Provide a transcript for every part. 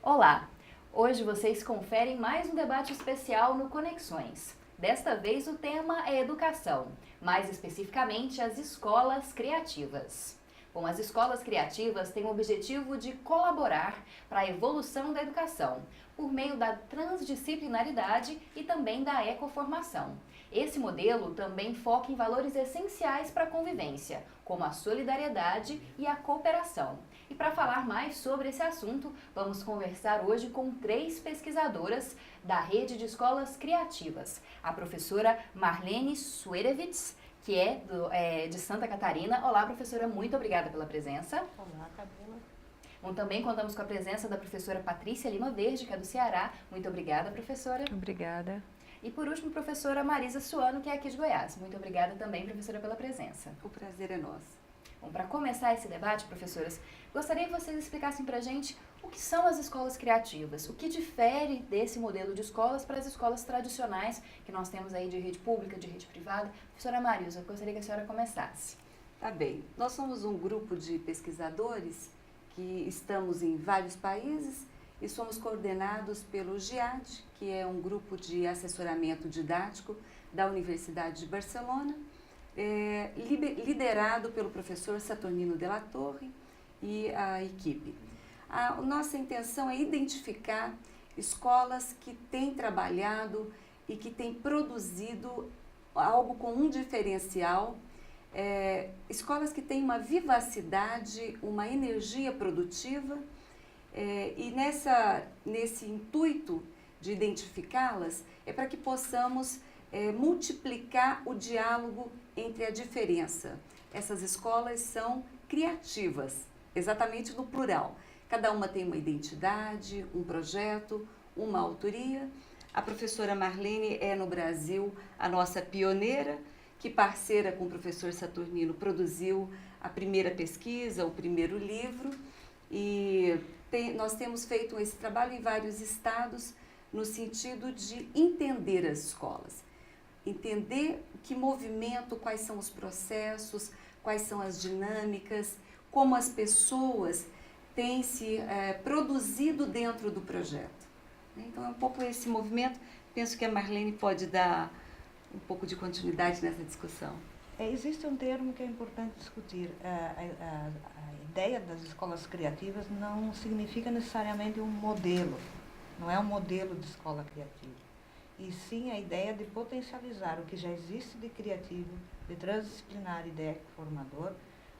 Olá! Hoje vocês conferem mais um debate especial no Conexões. Desta vez o tema é educação, mais especificamente as escolas criativas. Bom, as escolas criativas têm o objetivo de colaborar para a evolução da educação, por meio da transdisciplinaridade e também da ecoformação. Esse modelo também foca em valores essenciais para a convivência, como a solidariedade e a cooperação. E para falar mais sobre esse assunto, vamos conversar hoje com 3 pesquisadoras da Rede de Escolas Criativas. A professora Marlene Suerewitz, que é de Santa Catarina. Olá, professora, muito obrigada pela presença. Olá, Camila. Bom, também contamos com a presença da professora Patrícia Lima Verde, que é do Ceará. Muito obrigada, professora. Obrigada. E por último, professora Marisa Suano, que é aqui de Goiás. Muito obrigada também, professora, pela presença. O prazer é nosso. Bom, para começar esse debate, professoras, gostaria que vocês explicassem para a gente o que são as escolas criativas, o que difere desse modelo de escolas para as escolas tradicionais que nós temos aí de rede pública, de rede privada. Professora Marisa, eu gostaria que a senhora começasse. Tá bem. Nós somos um grupo de pesquisadores que estamos em vários países e somos coordenados pelo GIAD, que é um grupo de assessoramento didático da Universidade de Barcelona, liderado pelo professor Saturnino de la Torre e a equipe. A nossa intenção é identificar escolas que têm trabalhado e que têm produzido algo com um diferencial, escolas que têm uma vivacidade, uma energia produtiva, e nesse intuito de identificá-las é para que possamos multiplicar o diálogo entre a diferença. Essas escolas são criativas, exatamente no plural. Cada uma tem uma identidade, um projeto, uma autoria. A professora Marlene é no Brasil a nossa pioneira, que parceira com o professor Saturnino produziu a primeira pesquisa, o primeiro livro, e nós temos feito esse trabalho em vários estados no sentido de entender as escolas. Entender que movimento, quais são os processos, quais são as dinâmicas, como as pessoas têm se produzido dentro do projeto. Então é um pouco esse movimento, penso que a Marlene pode dar um pouco de continuidade nessa discussão. Existe um termo que é importante discutir. A ideia das escolas criativas não significa necessariamente um modelo, não é um modelo de escola criativa. E sim a ideia de potencializar o que já existe de criativo, de transdisciplinar e de ecoformador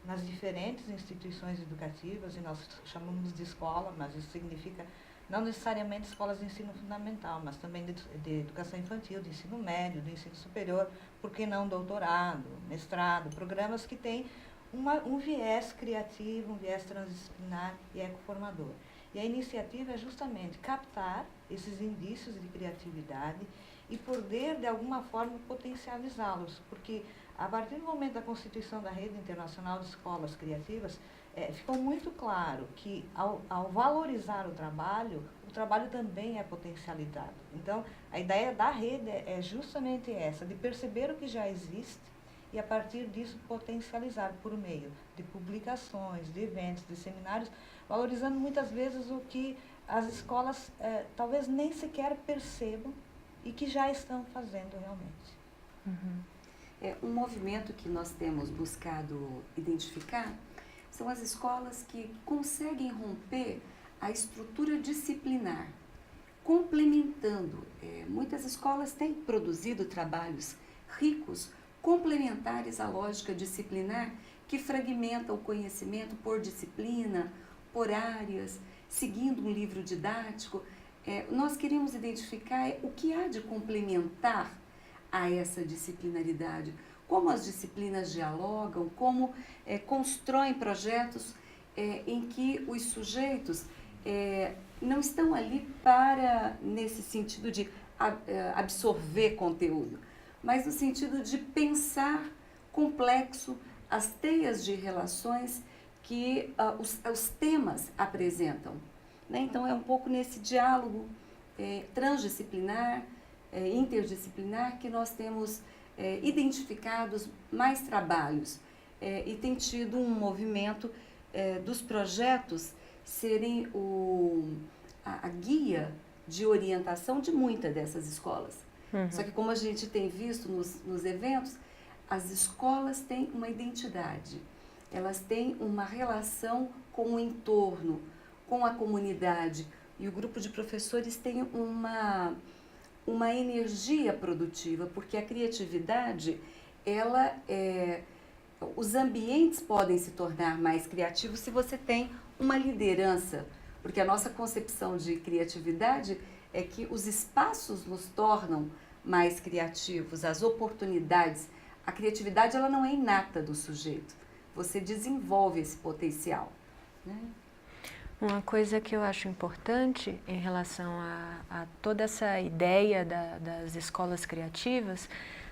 nas diferentes instituições educativas, e nós chamamos de escola, mas isso significa não necessariamente escolas de ensino fundamental, mas também de educação infantil, de ensino médio, de ensino superior, por que não doutorado, mestrado, programas que têm um viés criativo, um viés transdisciplinar e ecoformador. E a iniciativa é justamente captar esses indícios de criatividade e poder, de alguma forma, potencializá-los, porque a partir do momento da constituição da Rede Internacional de Escolas Criativas, ficou muito claro que, ao valorizar o trabalho também é potencializado. Então, a ideia da rede é justamente essa, de perceber o que já existe e, a partir disso, potencializar por meio de publicações, de eventos, de seminários, valorizando muitas vezes o que as escolas talvez nem sequer percebam e que já estão fazendo realmente. Um movimento que nós temos buscado identificar são as escolas que conseguem romper a estrutura disciplinar, complementando. Muitas escolas têm produzido trabalhos ricos, complementares à lógica disciplinar, que fragmenta o conhecimento por disciplina, por áreas, seguindo um livro didático. Nós queremos identificar o que há de complementar a essa disciplinaridade, como as disciplinas dialogam, como constroem projetos em que os sujeitos não estão ali nesse sentido de absorver conteúdo, mas no sentido de pensar complexo as teias de relações que os temas apresentam. Então é um pouco nesse diálogo transdisciplinar, interdisciplinar, que nós temos identificados mais trabalhos e tem tido um movimento dos projetos serem a guia de orientação de muitas dessas escolas. Só que como a gente tem visto nos eventos, as escolas têm uma identidade, elas têm uma relação com o entorno, com a comunidade, e o grupo de professores tem uma energia produtiva, porque a criatividade, os ambientes podem se tornar mais criativos se você tem uma liderança, porque a nossa concepção de criatividade é que os espaços nos tornam mais criativos, as oportunidades. A criatividade, ela não é inata do sujeito, você desenvolve esse potencial, né? Uma coisa que eu acho importante em relação a toda essa ideia das escolas criativas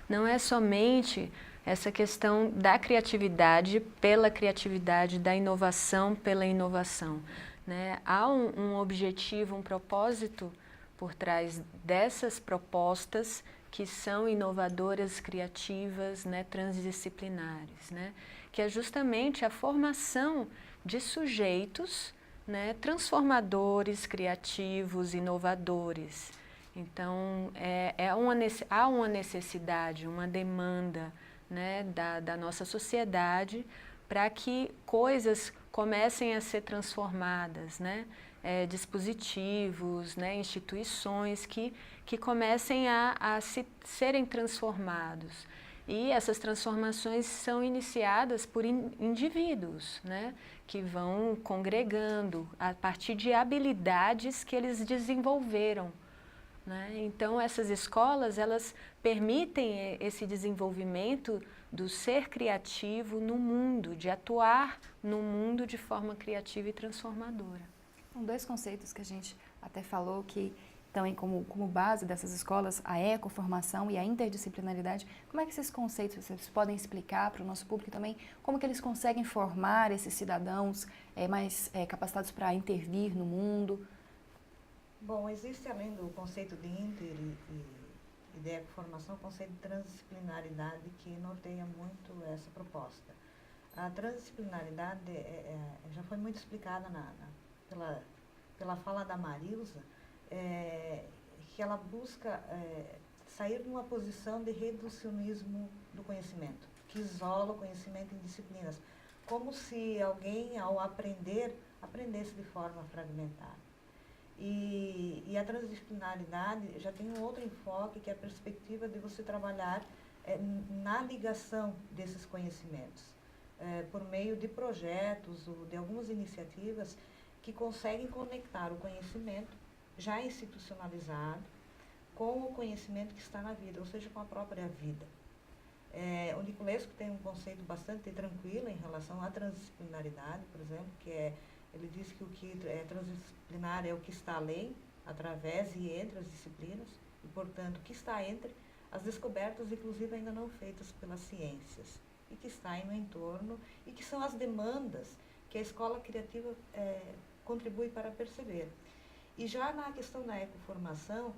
não é somente essa questão da criatividade pela criatividade, da inovação pela inovação, né? Há um objetivo, um propósito por trás dessas propostas que são inovadoras, criativas, né, transdisciplinares, né? Que é justamente a formação de sujeitos, né, transformadores, criativos, inovadores. Então, há uma necessidade, uma demanda, né, da nossa sociedade para que coisas comecem a ser transformadas, né? Dispositivos, né, instituições que comecem a serem transformados. E essas transformações são iniciadas por indivíduos, né, que vão congregando a partir de habilidades que eles desenvolveram, né? Então, essas escolas, elas permitem esse desenvolvimento do ser criativo no mundo, de atuar no mundo de forma criativa e transformadora. São dois conceitos que a gente até falou que também como base dessas escolas, a ecoformação e a interdisciplinaridade. Como é que esses conceitos, vocês podem explicar para o nosso público também, como que eles conseguem formar esses cidadãos mais capacitados para intervir no mundo? Bom, existe além do conceito de e de ecoformação, o conceito de transdisciplinaridade que norteia muito essa proposta. A transdisciplinaridade já foi muito explicada pela fala da Marilza, que ela busca sair de uma posição de reducionismo do conhecimento, que isola o conhecimento em disciplinas, como se alguém, ao aprender, aprendesse de forma fragmentada. E a transdisciplinaridade já tem um outro enfoque, que é a perspectiva de você trabalhar na ligação desses conhecimentos, por meio de projetos ou de algumas iniciativas que conseguem conectar o conhecimento já institucionalizado com o conhecimento que está na vida, ou seja, com a própria vida. O Niculescu tem um conceito bastante tranquilo em relação à transdisciplinaridade, por exemplo, ele diz que o que é transdisciplinar é o que está além, através e entre as disciplinas, e, portanto, o que está entre as descobertas, inclusive ainda não feitas pelas ciências, e que está aí no entorno, e que são as demandas que a escola criativa contribui para perceber. E já na questão da ecoformação,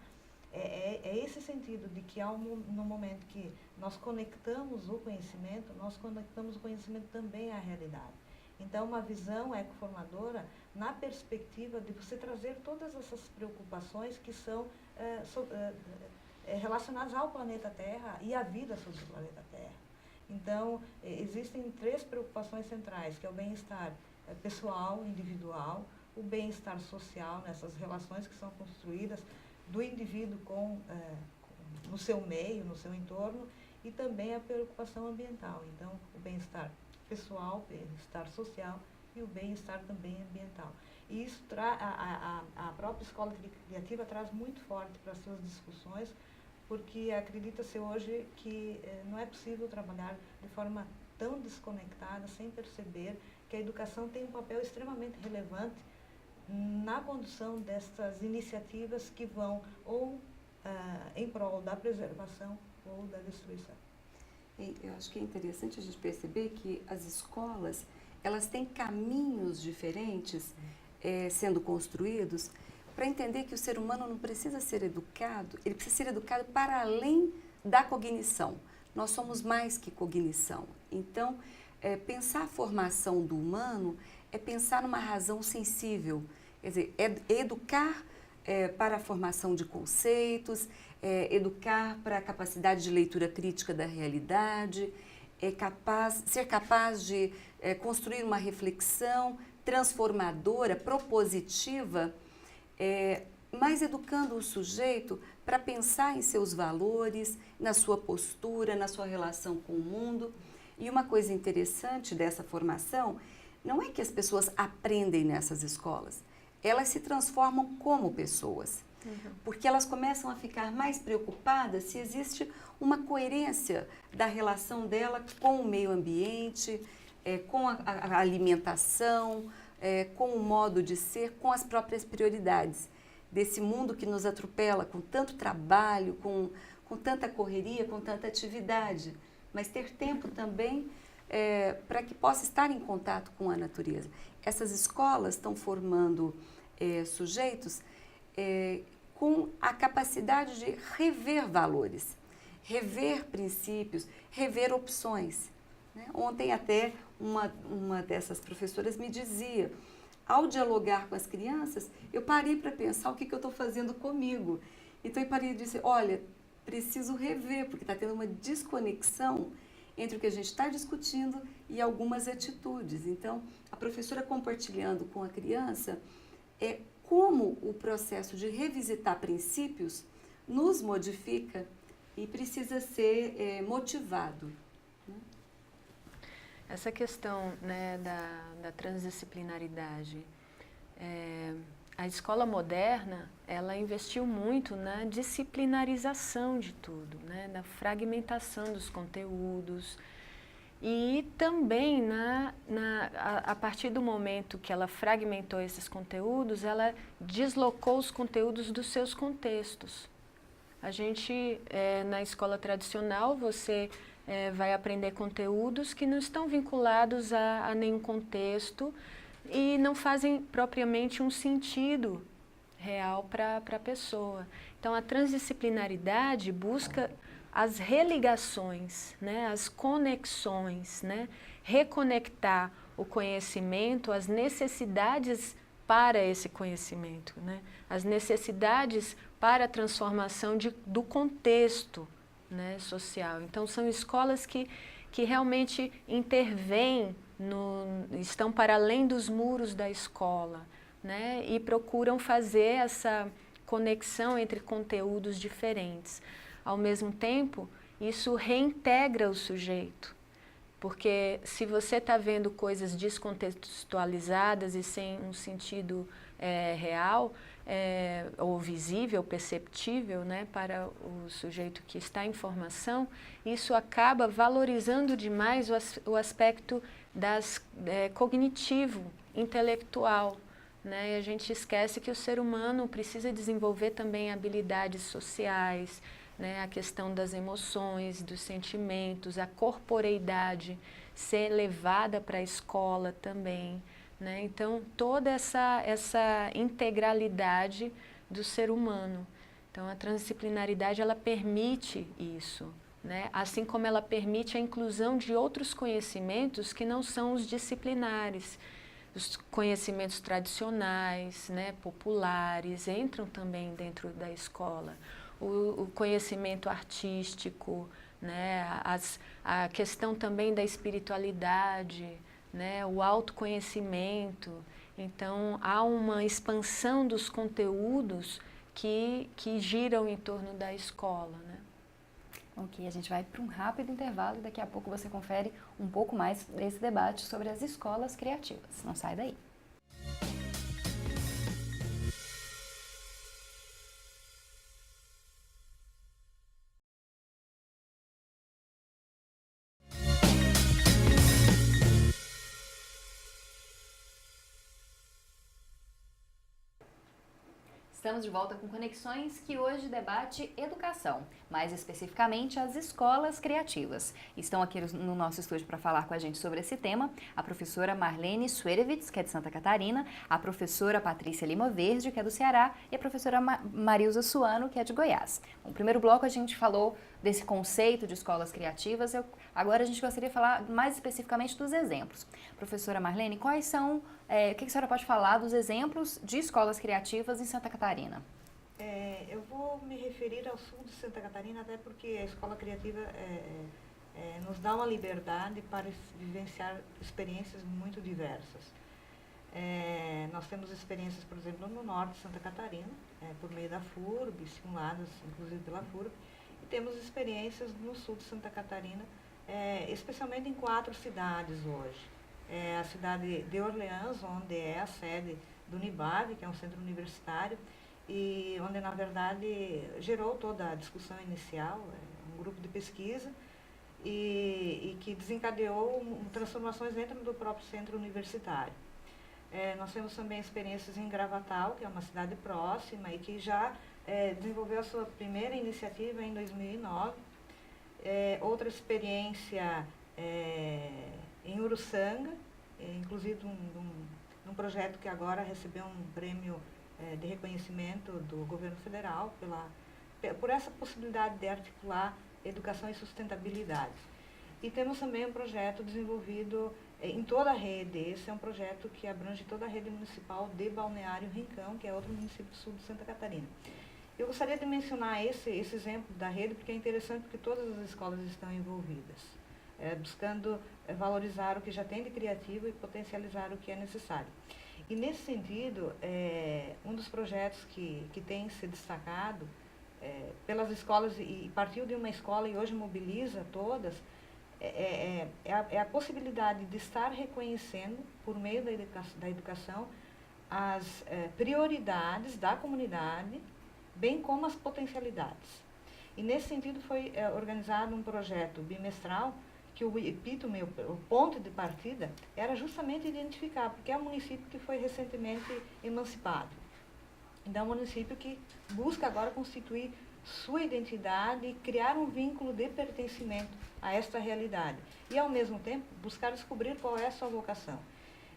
é esse sentido de que no momento que nós conectamos o conhecimento, nós conectamos o conhecimento também à realidade. Então, uma visão ecoformadora na perspectiva de você trazer todas essas preocupações que são relacionadas ao planeta Terra e à vida sobre o planeta Terra. Então, existem 3 preocupações centrais, que é o bem-estar pessoal, individual, o bem-estar social, nessas relações que são construídas do indivíduo no seu meio, no seu entorno, e também a preocupação ambiental. Então, o bem-estar pessoal, bem-estar social e o bem-estar também ambiental. E isso a própria escola criativa traz muito forte para as suas discussões, porque acredita-se hoje que não é possível trabalhar de forma tão desconectada, sem perceber que a educação tem um papel extremamente relevante na condução dessas iniciativas que vão ou em prol da preservação ou da destruição. Eu acho que é interessante a gente perceber que as escolas, elas têm caminhos diferentes sendo construídos para entender que o ser humano não precisa ser educado, ele precisa ser educado para além da cognição. Nós somos mais que cognição. Então, pensar a formação do humano é pensar numa razão sensível, Quer dizer, educar para a formação de conceitos, educar para a capacidade de leitura crítica da realidade, ser capaz de construir uma reflexão transformadora, propositiva, mas educando o sujeito para pensar em seus valores, na sua postura, na sua relação com o mundo. E uma coisa interessante dessa formação não é que as pessoas aprendem nessas escolas, elas se transformam como pessoas. Porque elas começam a ficar mais preocupadas se existe uma coerência da relação dela com o meio ambiente, com a alimentação, com o modo de ser, com as próprias prioridades desse mundo que nos atropela com tanto trabalho, com tanta correria, com tanta atividade. Mas ter tempo também para que possa estar em contato com a natureza. Essas escolas estão formando sujeitos com a capacidade de rever valores, rever princípios, rever opções. Né? Ontem até uma dessas professoras me dizia, ao dialogar com as crianças, eu parei para pensar o que eu estou fazendo comigo. Então eu parei e disse, olha, preciso rever, porque está tendo uma desconexão entre o que a gente está discutindo e algumas atitudes. Então, a professora compartilhando com a criança como o processo de revisitar princípios nos modifica e precisa ser motivado. Né? Essa questão, né, da transdisciplinaridade, a escola moderna, ela investiu muito na disciplinarização de tudo, né, na fragmentação dos conteúdos e também a partir do momento que ela fragmentou esses conteúdos, ela deslocou os conteúdos dos seus contextos. A gente, na escola tradicional, você vai aprender conteúdos que não estão vinculados a nenhum contexto e não fazem propriamente um sentido real para a pessoa. Então, a transdisciplinaridade busca as religações, né, as conexões, né, reconectar o conhecimento às necessidades para esse conhecimento, né, as necessidades para a transformação do contexto, né, social. Então, são escolas que realmente intervêm, estão para além dos muros da escola, né, e procuram fazer essa conexão entre conteúdos diferentes. Ao mesmo tempo, isso reintegra o sujeito, porque se você está vendo coisas descontextualizadas e sem um sentido real, ou visível, perceptível, né, para o sujeito que está em formação, isso acaba valorizando demais o aspecto cognitivo, intelectual. Né? E a gente esquece que o ser humano precisa desenvolver também habilidades sociais, né? A questão das emoções, dos sentimentos, a corporeidade ser levada para a escola também. Né? Então, toda essa integralidade do ser humano. Então, a transdisciplinaridade, ela permite isso, né? Assim como ela permite a inclusão de outros conhecimentos que não são os disciplinares. Os conhecimentos tradicionais, né, populares, entram também dentro da escola. O conhecimento artístico, né, a questão também da espiritualidade, né, o autoconhecimento. Então, há uma expansão dos conteúdos que giram em torno da escola. Né? Ok, a gente vai para um rápido intervalo e daqui a pouco você confere um pouco mais desse debate sobre as escolas criativas. Não sai daí. Estamos de volta com Conexões, que hoje debate educação, mais especificamente as escolas criativas. Estão aqui no nosso estúdio para falar com a gente sobre esse tema a professora Marlene Suerewitz, que é de Santa Catarina, a professora Patrícia Lima Verde, que é do Ceará, e a professora Marilza Suano, que é de Goiás. No primeiro bloco a gente falou desse conceito de escolas criativas, agora a gente gostaria de falar mais especificamente dos exemplos. Professora Marlene, quais são o que a senhora pode falar dos exemplos de escolas criativas em Santa Catarina? Eu vou me referir ao sul de Santa Catarina, até porque a escola criativa nos dá uma liberdade para vivenciar experiências muito diversas. Nós temos experiências, por exemplo, no norte de Santa Catarina, por meio da FURB, simuladas inclusive pela FURB, e temos experiências no sul de Santa Catarina, especialmente em 4 cidades hoje. A cidade de Orleans, onde é a sede do Unibab, que é um centro universitário, e onde, na verdade, gerou toda a discussão inicial, um grupo de pesquisa, e que desencadeou transformações dentro do próprio centro universitário. Nós temos também experiências em Gravatal, que é uma cidade próxima e que já desenvolveu a sua primeira iniciativa em 2009. Outra experiência em Uruçanga, inclusive num projeto que agora recebeu um prêmio de reconhecimento do governo federal por essa possibilidade de articular educação e sustentabilidade. E temos também um projeto desenvolvido em toda a rede. Esse é um projeto que abrange toda a rede municipal de Balneário Rincão, que é outro município do sul de Santa Catarina. Eu gostaria de mencionar esse exemplo da rede, porque é interessante porque todas as escolas estão envolvidas, buscando valorizar o que já tem de criativo e potencializar o que é necessário. E nesse sentido, um dos projetos que tem se destacado pelas escolas, e partiu de uma escola e hoje mobiliza todas, é a possibilidade de estar reconhecendo, por meio da educação, as prioridades da comunidade, bem como as potencialidades. E nesse sentido foi organizado um projeto bimestral, que o epítome, o ponto de partida, era justamente identificar, porque é um município que foi recentemente emancipado. Então, é um município que busca agora constituir sua identidade e criar um vínculo de pertencimento a esta realidade. E, ao mesmo tempo, buscar descobrir qual é a sua vocação.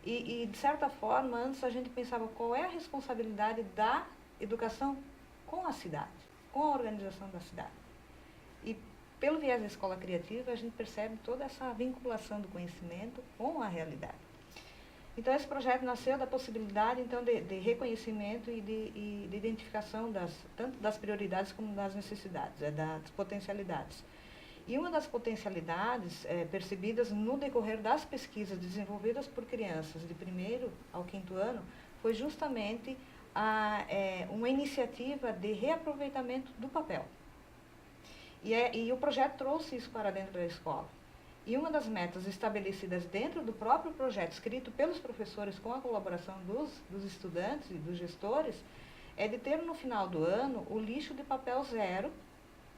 E de certa forma, antes a gente pensava qual é a responsabilidade da educação com a cidade, com a organização da cidade. E, pelo viés da escola criativa, a gente percebe toda essa vinculação do conhecimento com a realidade. Então, esse projeto nasceu da possibilidade, então, de reconhecimento e de identificação tanto das prioridades como das necessidades, das potencialidades. E uma das potencialidades percebidas no decorrer das pesquisas desenvolvidas por crianças de 1º ao 5º ano foi justamente uma iniciativa de reaproveitamento do papel. E o projeto trouxe isso para dentro da escola. E uma das metas estabelecidas dentro do próprio projeto, escrito pelos professores com a colaboração dos estudantes e dos gestores, é de ter no final do ano o lixo de papel zero,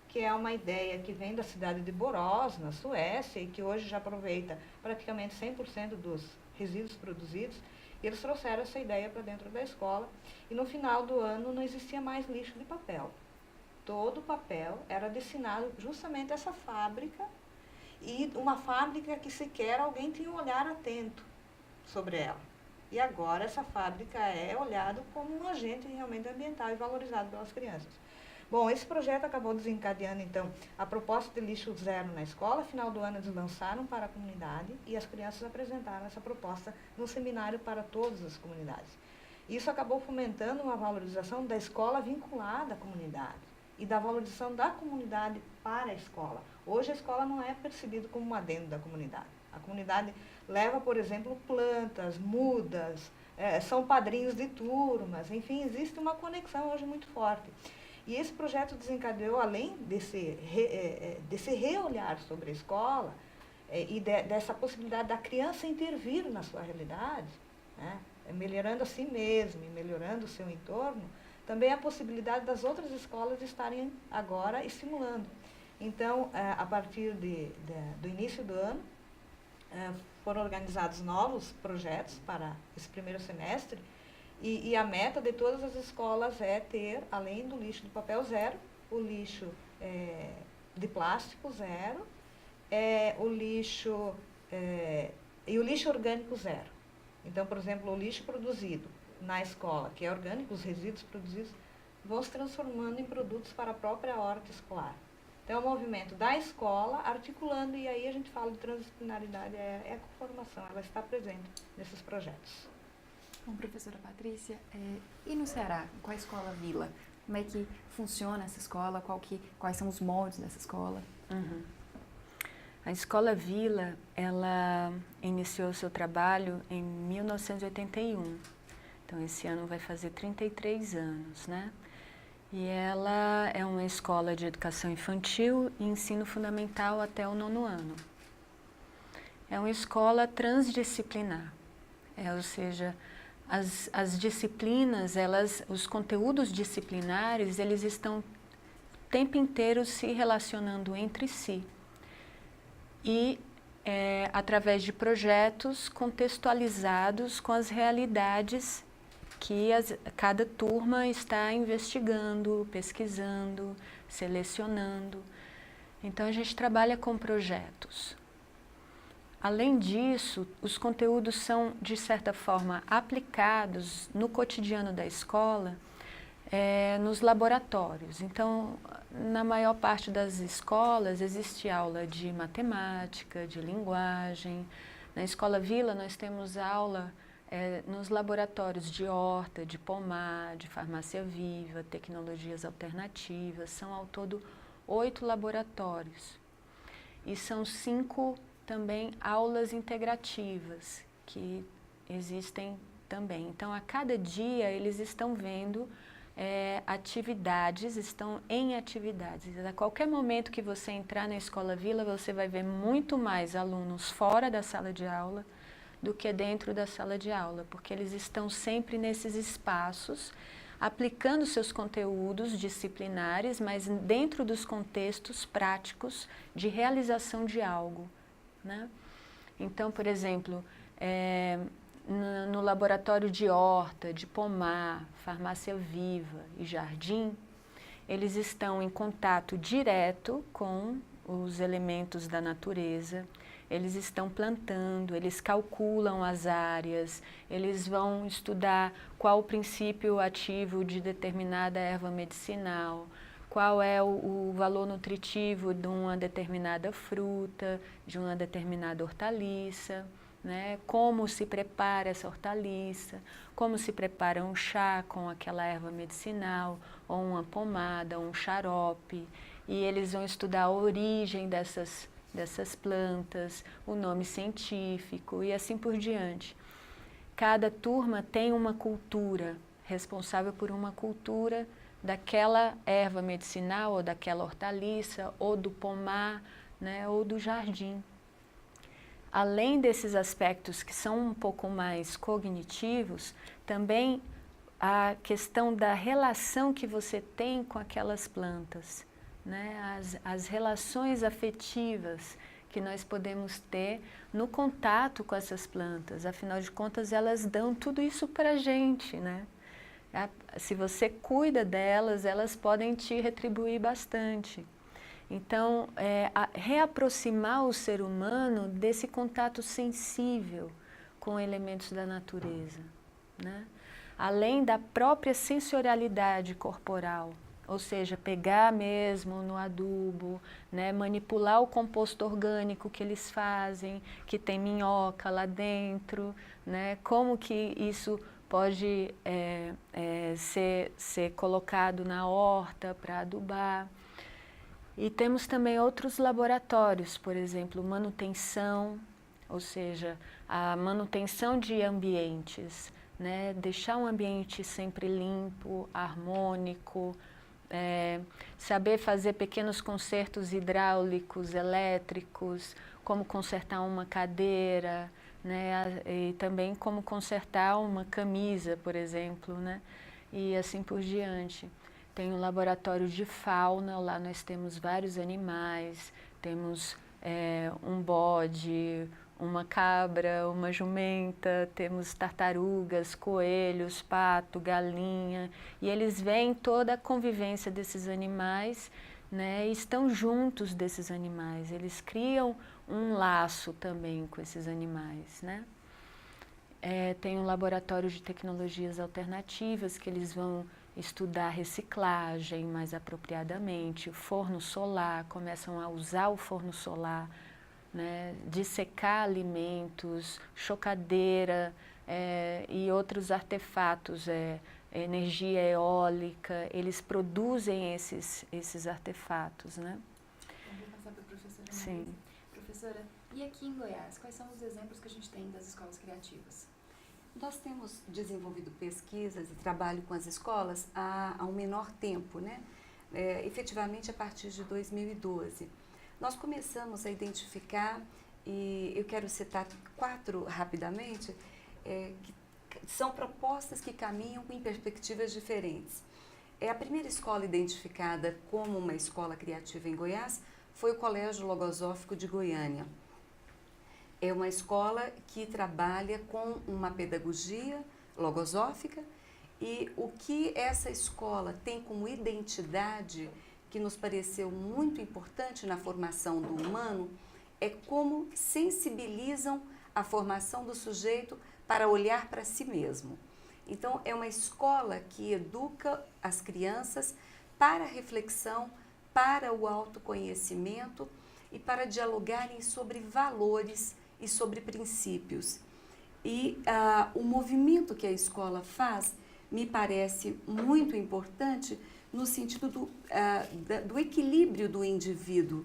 que é uma ideia que vem da cidade de Borås, na Suécia, e que hoje já aproveita praticamente 100% dos resíduos produzidos. E eles trouxeram essa ideia para dentro da escola, e no final do ano não existia mais lixo de papel. Todo o papel era destinado justamente a essa fábrica, e uma fábrica que sequer alguém tinha um olhar atento sobre ela. E agora essa fábrica é olhada como um agente realmente ambiental e valorizado pelas crianças. Bom, esse projeto acabou desencadeando, então, a proposta de lixo zero na escola. Final do ano eles lançaram para a comunidade e as crianças apresentaram essa proposta no seminário para todas as comunidades. Isso acabou fomentando uma valorização da escola vinculada à comunidade e da valorização da comunidade para a escola. Hoje a escola não é percebida como um adendo da comunidade. A comunidade leva, por exemplo, plantas, mudas, são padrinhos de turmas, enfim, existe uma conexão hoje muito forte. E esse projeto desencadeou, além desse reolhar sobre a escola e dessa possibilidade da criança intervir na sua realidade, né, melhorando a si mesma e melhorando o seu entorno, também a possibilidade das outras escolas estarem agora estimulando. Então, a partir do início do ano, foram organizados novos projetos para esse 1º semestre, e a meta de todas as escolas é ter, além do lixo de papel zero, o lixo de plástico zero, o lixo orgânico zero. Então, por exemplo, o lixo produzido na escola, que é orgânico, os resíduos produzidos, vão se transformando em produtos para a própria horta escolar. Então, é um movimento da escola articulando, e aí a gente fala de transdisciplinaridade, ecoformação, ela está presente nesses projetos. Bom, professora Patrícia, e no Ceará, qual a escola Vila? Como é que funciona essa escola? Quais são os moldes dessa escola? Uhum. A Escola Vila, ela iniciou seu trabalho em 1981. Então, esse ano vai fazer 33 anos, né? E ela é uma escola de educação infantil e ensino fundamental até o 9º ano. É uma escola transdisciplinar, ou seja, as disciplinas, os conteúdos disciplinares, eles estão o tempo inteiro se relacionando entre si. E através de projetos contextualizados com as realidades que cada turma está investigando, pesquisando, selecionando. Então, a gente trabalha com projetos. Além disso, os conteúdos são, de certa forma, aplicados no cotidiano da escola, nos laboratórios. Então, na maior parte das escolas, existe aula de matemática, de linguagem. Na Escola Vila, nós temos aula nos laboratórios de horta, de pomar, de farmácia viva, tecnologias alternativas. São, ao todo, 8 laboratórios. E são 5 também aulas integrativas que existem também. Então, a cada dia, eles estão vendo atividades, estão em atividades. A qualquer momento que você entrar na Escola Vila, você vai ver muito mais alunos fora da sala de aula do que dentro da sala de aula, porque eles estão sempre nesses espaços, aplicando seus conteúdos disciplinares, mas dentro dos contextos práticos de realização de algo, né? Então, por exemplo, no laboratório de horta, de pomar, farmácia viva e jardim, eles estão em contato direto com os elementos da natureza, eles estão plantando, eles calculam as áreas, eles vão estudar qual o princípio ativo de determinada erva medicinal, qual é o valor nutritivo de uma determinada fruta, de uma determinada hortaliça, né? Como se prepara essa hortaliça, como se prepara um chá com aquela erva medicinal, ou uma pomada, ou um xarope. E eles vão estudar a origem dessas plantas, o nome científico e assim por diante. Cada turma tem uma cultura, responsável por uma cultura daquela erva medicinal, ou daquela hortaliça, ou do pomar, né, ou do jardim. Além desses aspectos que são um pouco mais cognitivos, também a questão da relação que você tem com aquelas plantas, né? As relações afetivas que nós podemos ter no contato com essas plantas. Afinal de contas, elas dão tudo isso para a gente, né? Se você cuida delas, elas podem te retribuir bastante. Então, reaproximar o ser humano desse contato sensível com elementos da natureza, né? Além da própria sensorialidade corporal, ou seja, pegar mesmo no adubo, né? Manipular o composto orgânico que eles fazem, que tem minhoca lá dentro, né? Como que isso pode ser colocado na horta para adubar. E temos também outros laboratórios, por exemplo, manutenção, ou seja, a manutenção de ambientes, né? Deixar um ambiente sempre limpo, harmônico, saber fazer pequenos consertos hidráulicos, elétricos, como consertar uma cadeira, né? E também como consertar uma camisa, por exemplo, né? E assim por diante. Tem um laboratório de fauna, lá nós temos vários animais, temos um bode, uma cabra, uma jumenta, temos tartarugas, coelhos, pato, galinha, e eles veem toda a convivência desses animais, né, e estão juntos desses animais, eles criam um laço também com esses animais, né? Tem um laboratório de tecnologias alternativas que eles vão estudar reciclagem mais apropriadamente, forno solar, começam a usar o forno solar, né, dissecar alimentos, chocadeira, e outros artefatos, energia eólica, eles produzem esses artefatos, né? Vou passar para a professora. Sim. Marisa. Professora, e aqui em Goiás, quais são os exemplos que a gente tem das escolas criativas? Nós temos desenvolvido pesquisas e trabalho com as escolas há um menor tempo, né? Efetivamente a partir de 2012. Nós começamos a identificar, e eu quero citar 4 rapidamente, que são propostas que caminham em perspectivas diferentes. A primeira escola identificada como uma escola criativa em Goiás foi o Colégio Logosófico de Goiânia. É uma escola que trabalha com uma pedagogia logosófica, e o que essa escola tem como identidade, que nos pareceu muito importante na formação do humano, é como sensibilizam a formação do sujeito para olhar para si mesmo. Então, é uma escola que educa as crianças para a reflexão, para o autoconhecimento e para dialogarem sobre valores e sobre princípios. E o movimento que a escola faz me parece muito importante no sentido do equilíbrio do indivíduo,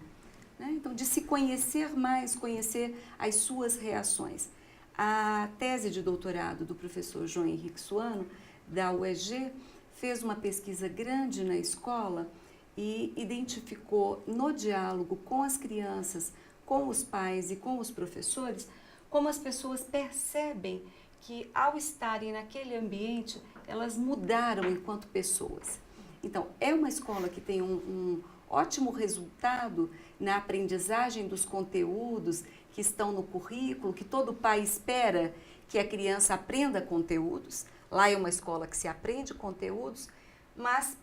né? Então, de se conhecer mais, conhecer as suas reações. A tese de doutorado do professor João Henrique Suano, da UEG, fez uma pesquisa grande na escola e identificou no diálogo com as crianças, com os pais e com os professores, como as pessoas percebem que, ao estarem naquele ambiente, elas mudaram enquanto pessoas. Então, é uma escola que tem um ótimo resultado na aprendizagem dos conteúdos que estão no currículo, que todo pai espera que a criança aprenda conteúdos. Lá é uma escola que se aprende conteúdos, mas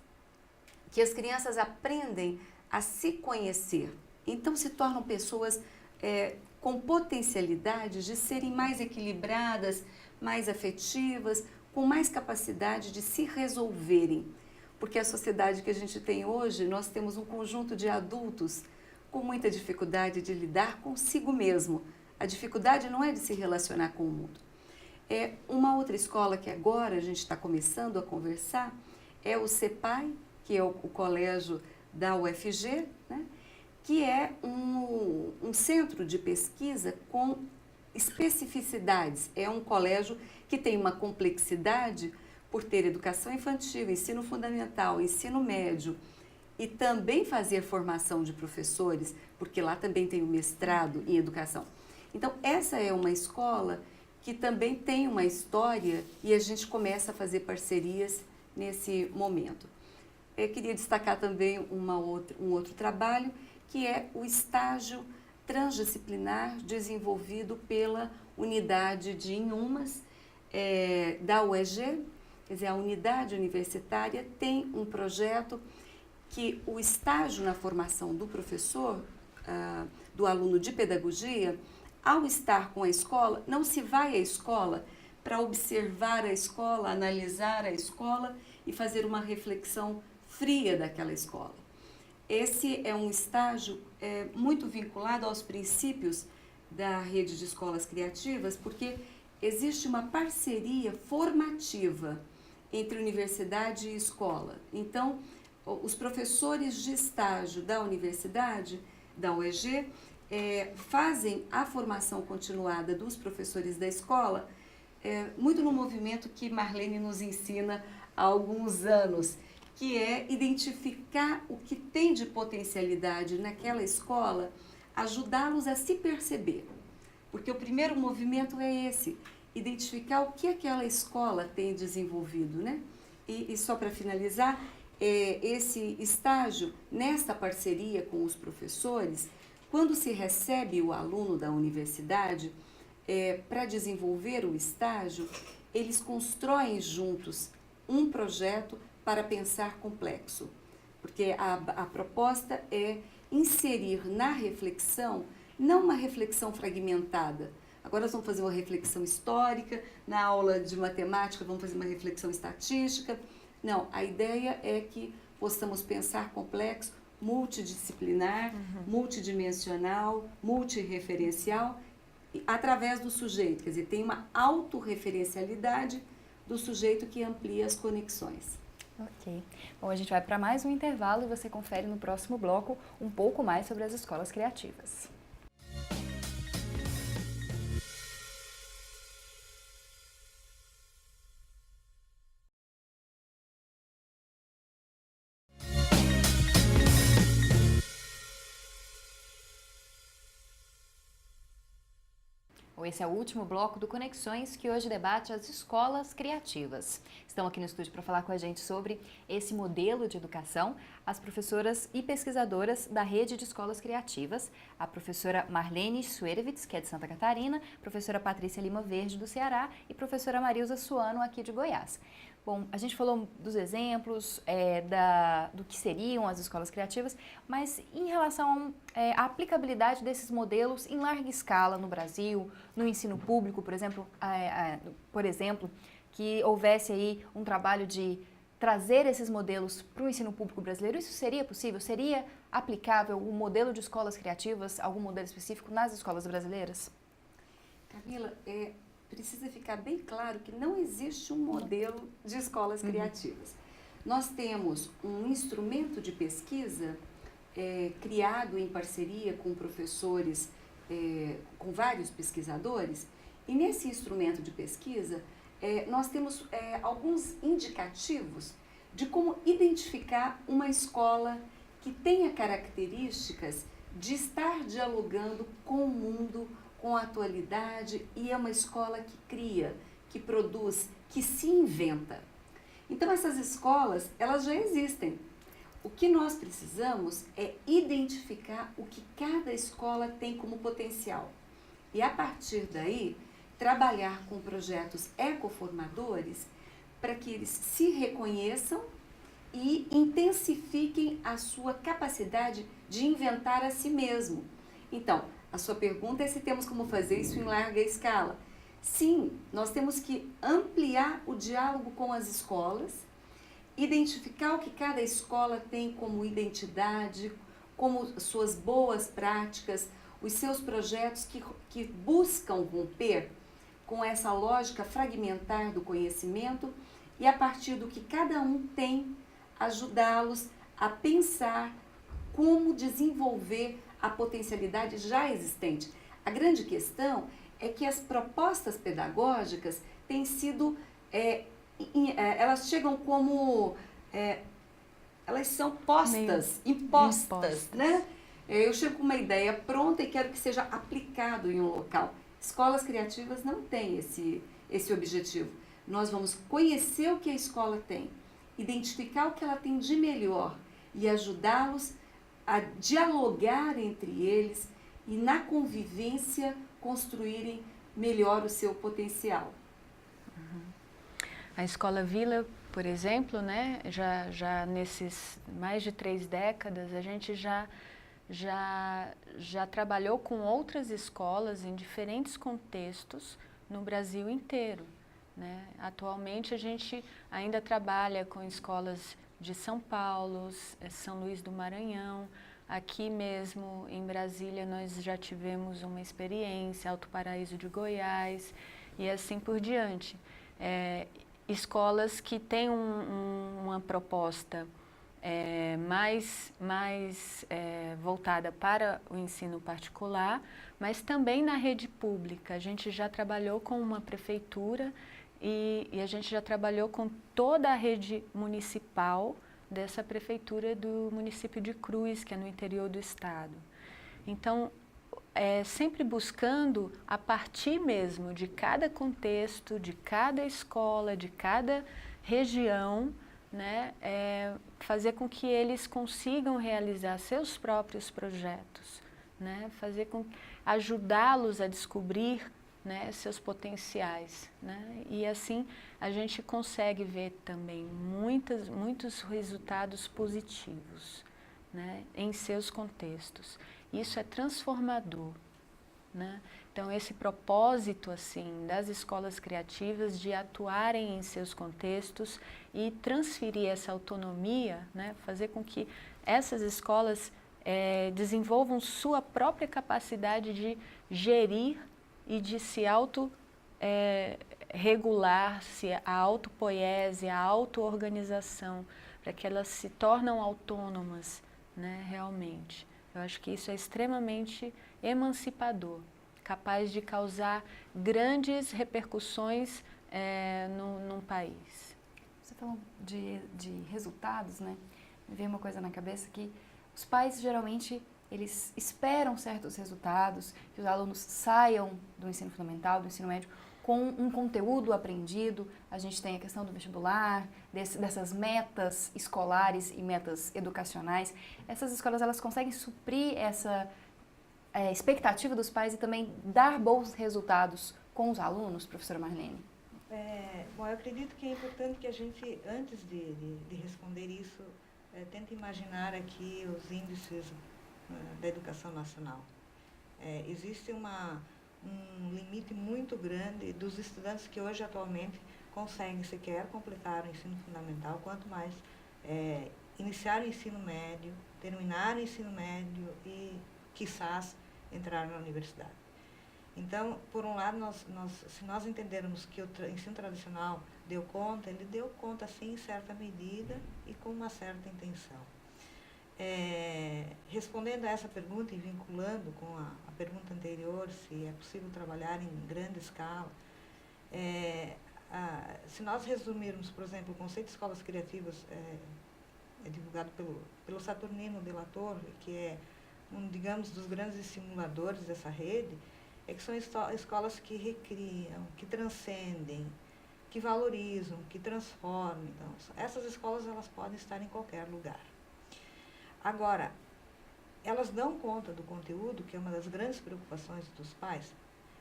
que as crianças aprendem a se conhecer. Então, se tornam pessoas com potencialidade de serem mais equilibradas, mais afetivas, com mais capacidade de se resolverem. Porque a sociedade que a gente tem hoje, nós temos um conjunto de adultos com muita dificuldade de lidar consigo mesmo. A dificuldade não é de se relacionar com o mundo. Uma outra escola que agora a gente está começando a conversar é o CEPAI, que é o colégio da UFG, né? Que é um centro de pesquisa com especificidades. É um colégio que tem uma complexidade por ter educação infantil, ensino fundamental, ensino médio e também fazer formação de professores, porque lá também tem o mestrado em educação. Então, essa é uma escola que também tem uma história e a gente começa a fazer parcerias nesse momento. Eu queria destacar também um outro trabalho, que é o estágio transdisciplinar desenvolvido pela unidade de Inhumas da UEG. Quer dizer, a unidade universitária tem um projeto que o estágio na formação do professor, do aluno de pedagogia, ao estar com a escola, não se vai à escola para observar a escola, analisar a escola e fazer uma reflexão fria daquela escola. Esse é um estágio muito vinculado aos princípios da rede de escolas criativas, porque existe uma parceria formativa entre universidade e escola. Então, os professores de estágio da universidade, da UEG, fazem a formação continuada dos professores da escola, muito no movimento que Marlene nos ensina há alguns anos, que é identificar o que tem de potencialidade naquela escola, ajudá-los a se perceber. Porque o primeiro movimento é esse, identificar o que aquela escola tem desenvolvido, né? E só para finalizar, esse estágio, nesta parceria com os professores, quando se recebe o aluno da universidade, para desenvolver o estágio, eles constroem juntos um projeto para pensar complexo, porque a proposta é inserir na reflexão, não uma reflexão fragmentada. Agora nós vamos fazer uma reflexão histórica, na aula de matemática vamos fazer uma reflexão estatística. Não, a ideia é que possamos pensar complexo, multidisciplinar, multidimensional, multireferencial, através do sujeito, quer dizer, tem uma autorreferencialidade do sujeito que amplia as conexões. Ok. Bom, a gente vai para mais um intervalo e você confere no próximo bloco um pouco mais sobre as escolas criativas. Esse é o último bloco do Conexões, que hoje debate as escolas criativas. Estão aqui no estúdio para falar com a gente sobre esse modelo de educação as professoras e pesquisadoras da Rede de Escolas Criativas, a professora Marlene Suerewitz, que é de Santa Catarina, professora Patrícia Lima Verde, do Ceará, e professora Marilza Suano, aqui de Goiás. Bom, a gente falou dos exemplos, do que seriam as escolas criativas, mas em relação à aplicabilidade desses modelos em larga escala no Brasil, no ensino público, por exemplo, que houvesse aí um trabalho de trazer esses modelos para o ensino público brasileiro, isso seria possível? Seria aplicável o modelo de escolas criativas, algum modelo específico nas escolas brasileiras? Camila, precisa ficar bem claro que não existe um modelo de escolas criativas. Nós temos um instrumento de pesquisa criado em parceria com professores, com vários pesquisadores, e nesse instrumento de pesquisa nós temos alguns indicativos de como identificar uma escola que tenha características de estar dialogando com o mundo, com a atualidade, e é uma escola que cria, que produz, que se inventa. Então essas escolas, elas já existem. O que nós precisamos é identificar o que cada escola tem como potencial. E a partir daí, trabalhar com projetos ecoformadores para que eles se reconheçam e intensifiquem a sua capacidade de inventar a si mesmo. Então, a sua pergunta é se temos como fazer isso em larga escala. Sim, nós temos que ampliar o diálogo com as escolas, identificar o que cada escola tem como identidade, como suas boas práticas, os seus projetos que buscam romper com essa lógica fragmentar do conhecimento e, a partir do que cada um tem, ajudá-los a pensar como desenvolver a potencialidade já existente. A grande questão é que as propostas pedagógicas têm sido, elas chegam como, elas são impostas, né? Eu chego com uma ideia pronta e quero que seja aplicado em um local. Escolas criativas não têm esse objetivo. Nós vamos conhecer o que a escola tem, identificar o que ela tem de melhor e ajudá-los a dialogar entre eles e, na convivência, construírem melhor o seu potencial. A Escola Vila, por exemplo, né, já nesses mais de 3 décadas, a gente já trabalhou com outras escolas em diferentes contextos no Brasil inteiro, né? Atualmente a gente ainda trabalha com escolas de São Paulo, São Luís do Maranhão, aqui mesmo em Brasília nós já tivemos uma experiência, Alto Paraíso de Goiás e assim por diante. Escolas que têm uma proposta mais voltada para o ensino particular, mas também na rede pública. A gente já trabalhou com uma prefeitura e a gente já trabalhou com toda a rede municipal dessa prefeitura do município de Cruz, que é no interior do estado. Então, sempre buscando, a partir mesmo de cada contexto, de cada escola, de cada região, né, fazer com que eles consigam realizar seus próprios projetos, né, ajudá-los a descobrir, né, seus potenciais, né, e assim a gente consegue ver também muitos resultados positivos, né, em seus contextos. Isso é transformador, né? Então esse propósito assim das escolas criativas de atuarem em seus contextos e transferir essa autonomia, né, fazer com que essas escolas desenvolvam sua própria capacidade de gerir e de se regular-se a autopoiese, a auto-organização, para que elas se tornam autônomas, né, realmente. Eu acho que isso é extremamente emancipador, capaz de causar grandes repercussões num país. Você falou de resultados, né? Me veio uma coisa na cabeça que os pais geralmente eles esperam certos resultados, que os alunos saiam do ensino fundamental, do ensino médio, com um conteúdo aprendido. A gente tem a questão do vestibular, dessas metas escolares e metas educacionais. Essas escolas, elas conseguem suprir essa expectativa dos pais e também dar bons resultados com os alunos, professora Marlene? Bom, eu acredito que é importante que a gente, antes de responder isso, tente imaginar aqui os índices da educação nacional. Existe um limite muito grande dos estudantes que hoje atualmente conseguem sequer completar o ensino fundamental, quanto mais iniciar o ensino médio, terminar o ensino médio e, quiçás, entrar na universidade. Então, por um lado, se nós entendermos que o ensino tradicional deu conta, ele deu conta, sim, em certa medida e com uma certa intenção. Respondendo a essa pergunta e vinculando com a pergunta anterior, se é possível trabalhar em grande escala, se nós resumirmos, por exemplo, o conceito de escolas criativas divulgado pelo Saturnino Della Torre, que é digamos, dos grandes estimuladores dessa rede, que são escolas que recriam, que transcendem, que valorizam, que transformam. Então, essas escolas elas podem estar em qualquer lugar. Agora, elas dão conta do conteúdo, que é uma das grandes preocupações dos pais.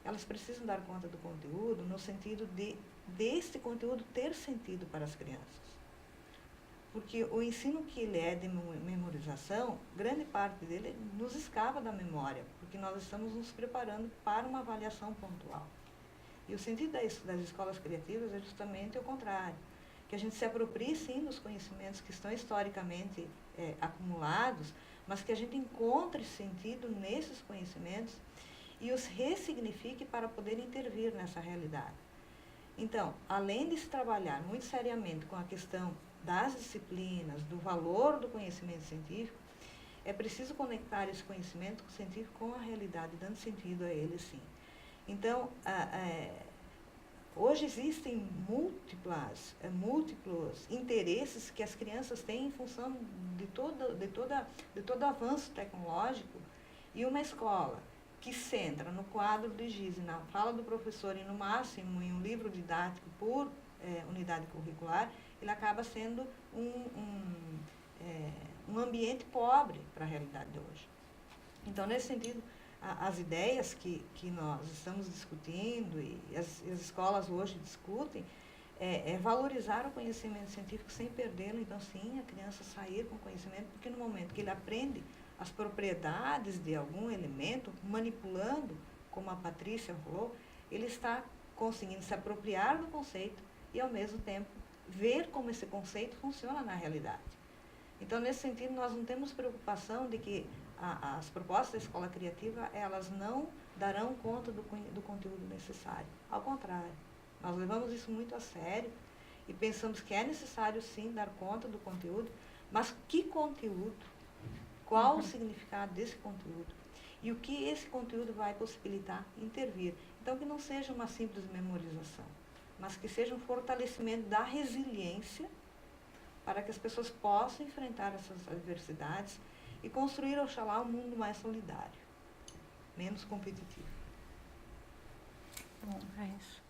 Elas precisam dar conta do conteúdo no sentido deste conteúdo ter sentido para as crianças. Porque o ensino que ele é de memorização, grande parte dele nos escapa da memória, porque nós estamos nos preparando para uma avaliação pontual. E o sentido das escolas criativas é justamente o contrário, que a gente se aproprie, sim, dos conhecimentos que estão historicamente acumulados, mas que a gente encontre sentido nesses conhecimentos e os ressignifique para poder intervir nessa realidade. Então, além de se trabalhar muito seriamente com a questão das disciplinas, do valor do conhecimento científico, é preciso conectar esse conhecimento científico com a realidade, dando sentido a ele, sim. Então, hoje existem múltiplos interesses que as crianças têm em função de todo avanço tecnológico, e uma escola que centra no quadro de giz, na fala do professor e no máximo em um livro didático por unidade curricular, ele acaba sendo um ambiente pobre para a realidade de hoje. Então, nesse sentido, as ideias que nós estamos discutindo e as escolas hoje discutem é valorizar o conhecimento científico sem perdê-lo. Então, sim, a criança sair com conhecimento, porque no momento que ele aprende as propriedades de algum elemento, manipulando, como a Patrícia falou, ele está conseguindo se apropriar do conceito e, ao mesmo tempo, ver como esse conceito funciona na realidade. Então, nesse sentido, nós não temos preocupação de que as propostas da escola criativa, elas não darão conta do conteúdo necessário. Ao contrário, nós levamos isso muito a sério e pensamos que é necessário, sim, dar conta do conteúdo, mas que conteúdo? Qual o significado desse conteúdo? E o que esse conteúdo vai possibilitar intervir? Então, que não seja uma simples memorização, mas que seja um fortalecimento da resiliência para que as pessoas possam enfrentar essas adversidades e construir, oxalá, um mundo mais solidário, menos competitivo. Bom, é isso.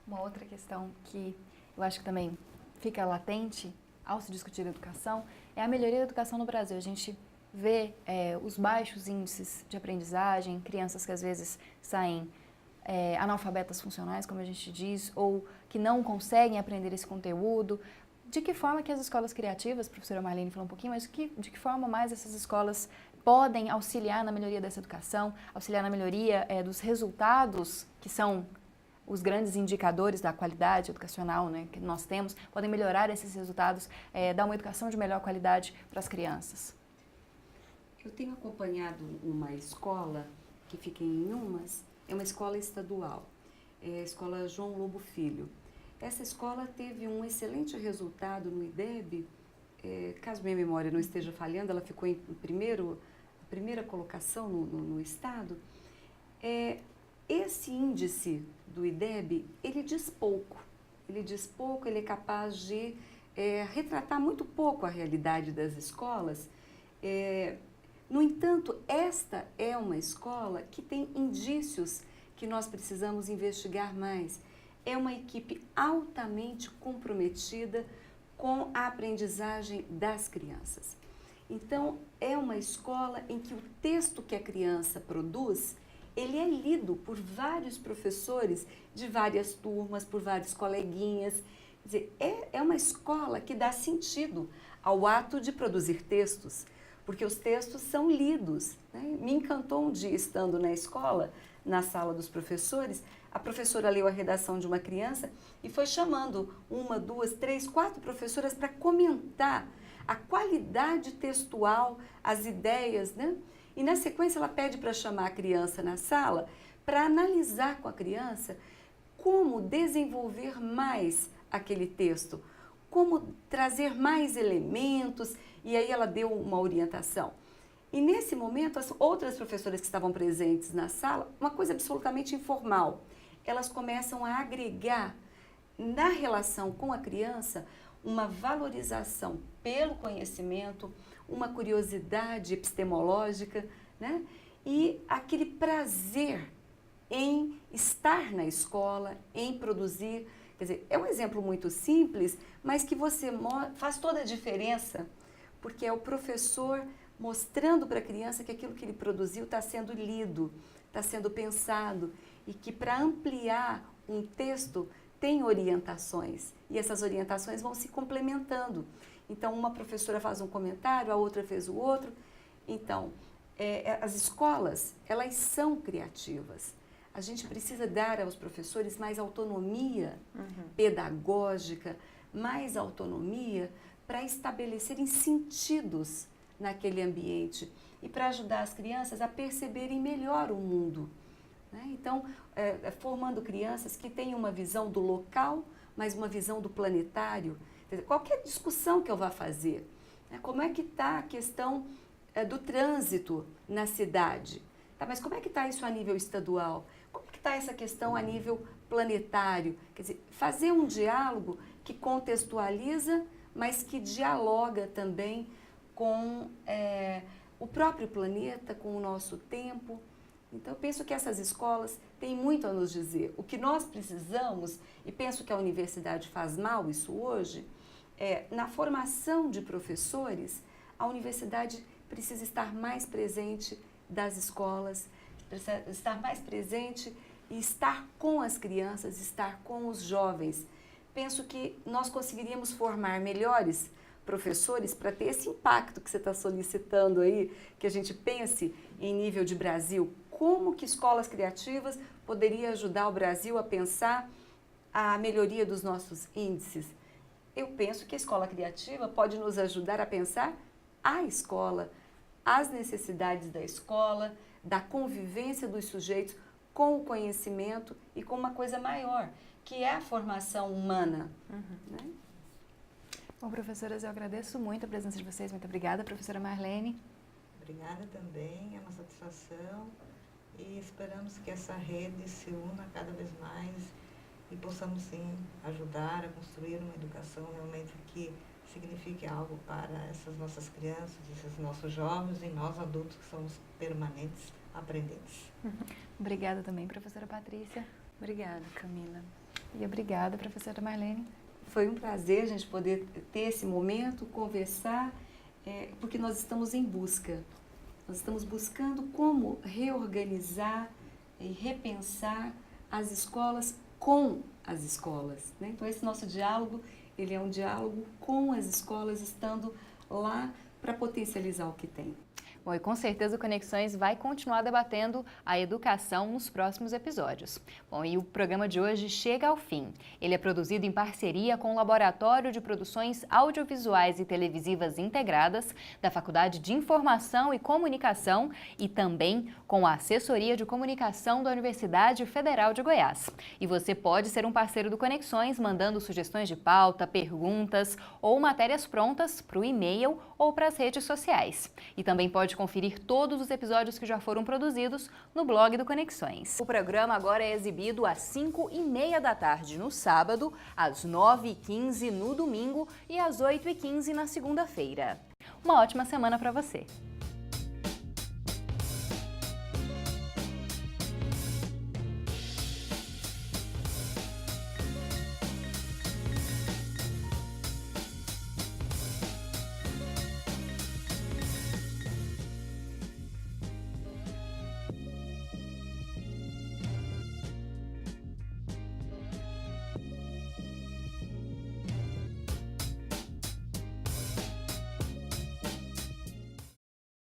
Uma outra questão que eu acho que também fica latente ao se discutir educação é a melhoria da educação no Brasil. A gente vê os baixos índices de aprendizagem, crianças que às vezes saem analfabetas funcionais, como a gente diz, ou que não conseguem aprender esse conteúdo. De que forma que as escolas criativas, a professora Marlene falou um pouquinho, mas de que forma mais essas escolas podem auxiliar na melhoria dessa educação, auxiliar na melhoria dos resultados, que são os grandes indicadores da qualidade educacional, né, que nós temos, podem melhorar esses resultados, dar uma educação de melhor qualidade para as crianças? Eu tenho acompanhado uma escola que fica em Inhumas, é uma escola estadual, é a Escola João Lobo Filho. Essa escola teve um excelente resultado no IDEB, caso minha memória não esteja falhando, ela ficou em primeira colocação no estado. Esse índice do IDEB, ele diz pouco, ele é capaz de retratar muito pouco a realidade das escolas. No entanto, esta é uma escola que tem indícios que nós precisamos investigar mais. É uma equipe altamente comprometida com a aprendizagem das crianças. Então, é uma escola em que o texto que a criança produz, ele é lido por vários professores de várias turmas, por vários coleguinhas. Quer dizer, é uma escola que dá sentido ao ato de produzir textos, porque os textos são lidos, né? Me encantou um dia, estando na escola, na sala dos professores, a professora leu a redação de uma criança e foi chamando 1, 2, 3, 4 professoras para comentar a qualidade textual, as ideias, né? E na sequência ela pede para chamar a criança na sala para analisar com a criança como desenvolver mais aquele texto, como trazer mais elementos, e aí ela deu uma orientação. E nesse momento, as outras professoras que estavam presentes na sala, uma coisa absolutamente informal, elas começam a agregar na relação com a criança uma valorização pelo conhecimento, uma curiosidade epistemológica, né? E aquele prazer em estar na escola, em produzir. Quer dizer, é um exemplo muito simples, mas que faz toda a diferença, porque é o professor mostrando para a criança que aquilo que ele produziu está sendo lido, está sendo pensado, e que para ampliar um texto tem orientações, e essas orientações vão se complementando. Então, uma professora faz um comentário, a outra fez o outro. Então, as escolas, elas são criativas. A gente precisa dar aos professores mais autonomia pedagógica, mais autonomia para estabelecerem sentidos naquele ambiente e para ajudar as crianças a perceberem melhor o mundo, né? Então, formando crianças que tenham uma visão do local, mas uma visão do planetário. Qualquer discussão que eu vá fazer, né? Como é que está a questão do trânsito na cidade? Tá, mas como é que está isso a nível estadual? Como que está essa questão a nível planetário? Quer dizer, fazer um diálogo que contextualiza, mas que dialoga também com o próprio planeta, com o nosso tempo. Então, eu penso que essas escolas têm muito a nos dizer. O que nós precisamos, e penso que a universidade faz mal isso hoje, na formação de professores, a universidade precisa estar mais presente das escolas, precisa estar mais presente e estar com as crianças, estar com os jovens. Penso que nós conseguiríamos formar melhores professores para ter esse impacto que você está solicitando aí, que a gente pense em nível de Brasil. Como que escolas criativas poderiam ajudar o Brasil a pensar a melhoria dos nossos índices? Eu penso que a escola criativa pode nos ajudar a pensar a escola, as necessidades da escola, da convivência dos sujeitos com o conhecimento e com uma coisa maior, que é a formação humana. Né? Bom, professoras, eu agradeço muito a presença de vocês. Muito obrigada, professora Marlene. Obrigada também, é uma satisfação, e esperamos que essa rede se una cada vez mais e possamos sim ajudar a construir uma educação realmente que signifique algo para essas nossas crianças, esses nossos jovens e nós adultos que somos permanentes aprendentes. Obrigada também, professora Patrícia. Obrigada, Camila. E obrigada, professora Marlene. Foi um prazer a gente poder ter esse momento, conversar, porque nós estamos em busca. Nós estamos buscando como reorganizar e repensar as escolas com as escolas, né? Então, esse nosso diálogo, ele é um diálogo com as escolas, estando lá para potencializar o que tem. Bom, e com certeza o Conexões vai continuar debatendo a educação nos próximos episódios. Bom, e o programa de hoje chega ao fim. Ele é produzido em parceria com o Laboratório de Produções Audiovisuais e Televisivas Integradas da Faculdade de Informação e Comunicação e também com a Assessoria de Comunicação da Universidade Federal de Goiás. E você pode ser um parceiro do Conexões mandando sugestões de pauta, perguntas ou matérias prontas para o e-mail ou para as redes sociais. E também pode conferir todos os episódios que já foram produzidos no blog do Conexões. O programa agora é exibido às 5h30 da tarde no sábado, às 9h15 no domingo e às 8h15 na segunda-feira. Uma ótima semana para você!